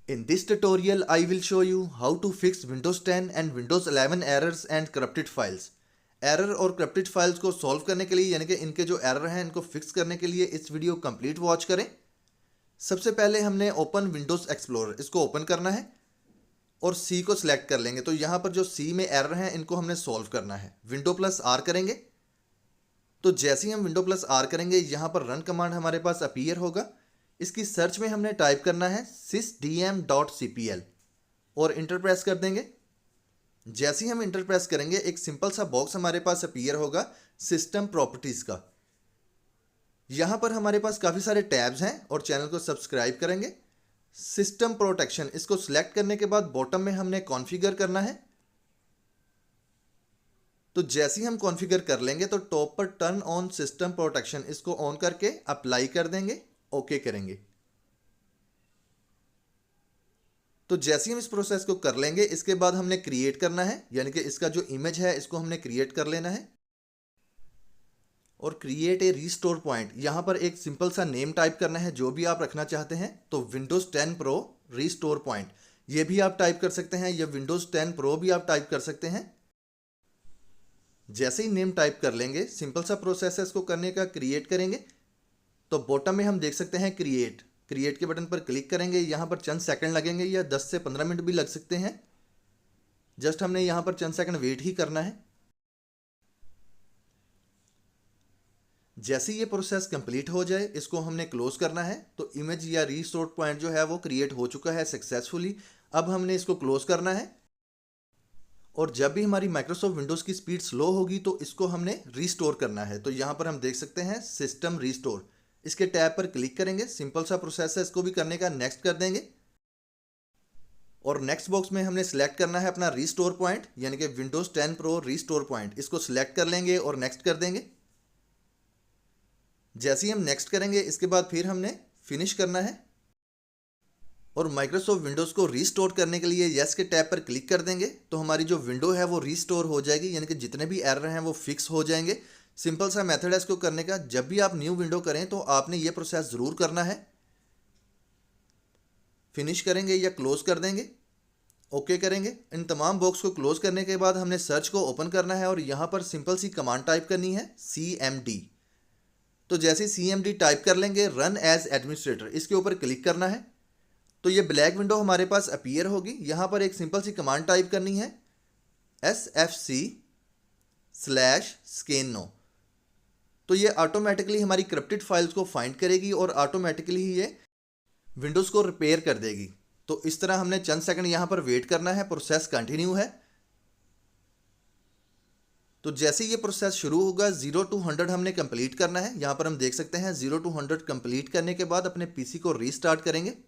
In this tutorial, I will show you how to fix Windows 10 and Windows 11 errors and corrupted files. Error और corrupted files को solve करने के लिए यानी कि इनके जो एरर हैं इनको फिक्स करने के लिए इस वीडियो कंप्लीट वॉच करें। सबसे पहले हमने ओपन विंडोज एक्सप्लोरर इसको ओपन करना है और सी को सिलेक्ट कर लेंगे। तो यहाँ पर जो सी में एरर हैं इनको हमने सॉल्व करना है। विंडो प्लस आर करेंगे तो जैसे ही हम विंडो प्लस आर करेंगे यहाँ पर रन कमांड हमारे पास अपीयर होगा। इसकी सर्च में हमने टाइप करना है sysdm.cpl और इंटर प्रेस कर देंगे। जैसे ही हम इंटर प्रेस करेंगे एक सिंपल सा बॉक्स हमारे पास अपीयर होगा सिस्टम प्रॉपर्टीज का। यहां पर हमारे पास काफ़ी सारे टैब्स हैं और चैनल को सब्सक्राइब करेंगे। सिस्टम प्रोटेक्शन इसको सिलेक्ट करने के बाद बॉटम में हमने कॉन्फ़िगर करना है। तो जैसे ही हम कॉन्फ़िगर कर लेंगे तो टॉप पर टर्न ऑन सिस्टम प्रोटेक्शन इसको ऑन करके अप्लाई कर देंगे, ओके करेंगे। तो जैसे ही हम इस प्रोसेस को कर लेंगे इसके बाद हमने क्रिएट करना है, यानी कि इसका जो इमेज है इसको हमने क्रिएट कर लेना है और क्रिएट ए रीस्टोर पॉइंट। यहां पर एक सिंपल सा नेम टाइप करना है जो भी आप रखना चाहते हैं। तो विंडोज 10 प्रो रीस्टोर पॉइंट ये भी आप टाइप कर सकते हैं या विंडोज 10 प्रो भी आप टाइप कर सकते हैं। जैसे ही नेम टाइप कर लेंगे सिंपल सा प्रोसेस है इसको करने का, क्रिएट करेंगे। तो बॉटम में हम देख सकते हैं क्रिएट के बटन पर क्लिक करेंगे। यहाँ पर चंद सेकंड लगेंगे या 10 से 15 मिनट भी लग सकते हैं। जस्ट हमने यहाँ पर चंद सेकंड वेट ही करना है। जैसे ये प्रोसेस कंप्लीट हो जाए इसको हमने क्लोज करना है। तो इमेज या रीस्टोर पॉइंट जो है वो क्रिएट हो चुका है सक्सेसफुली। अब हमने इसको क्लोज करना है और जब भी हमारी माइक्रोसॉफ्ट विंडोज़ की स्पीड स्लो होगी तो इसको हमने रीस्टोर करना है। तो यहाँ पर हम देख सकते हैं सिस्टम रीस्टोर, इसके टैब पर क्लिक करेंगे। सिंपल सा प्रोसेस है इसको भी करने का, नेक्स्ट कर देंगे और नेक्स्ट बॉक्स में हमने सिलेक्ट करना है अपना रीस्टोर पॉइंट यानी कि विंडोज 10 प्रो रीस्टोर पॉइंट। इसको सिलेक्ट कर लेंगे और नेक्स्ट कर देंगे। जैसे ही हम नेक्स्ट करेंगे इसके बाद फिर हमने फिनिश करना है और माइक्रोसॉफ्ट विंडोज़ को रीस्टोर करने के लिए यस के टैब पर क्लिक कर देंगे। तो हमारी जो विंडो है वो रीस्टोर हो जाएगी, यानी कि जितने भी एरर हैं वो फिक्स हो जाएंगे। सिंपल सा मेथड है इसको करने का। जब भी आप न्यू विंडो करें तो आपने ये प्रोसेस ज़रूर करना है। फिनिश करेंगे या क्लोज कर देंगे, ओके करेंगे। इन तमाम बॉक्स को क्लोज करने के बाद हमने सर्च को ओपन करना है और यहाँ पर सिंपल सी कमांड टाइप करनी है cmd। तो जैसे cmd टाइप कर लेंगे रन एज एडमिनिस्ट्रेटर इसके ऊपर क्लिक करना है। तो ये ब्लैक विंडो हमारे पास अपीयर होगी। यहाँ पर एक सिंपल सी कमांड टाइप करनी है sfc/scanno। तो ये ऑटोमेटिकली हमारी करप्टेड फाइल्स को फाइंड करेगी और ऑटोमेटिकली ही ये विंडोज़ को रिपेयर कर देगी। तो इस तरह हमने चंद सेकंड यहाँ पर वेट करना है। प्रोसेस कंटिन्यू है। तो जैसे ये प्रोसेस शुरू होगा 0 to 100 हमने कंप्लीट करना है। यहाँ पर हम देख सकते हैं 0 to 100 कंप्लीट करने के बाद अपने पीसी को रीस्टार्ट करेंगे।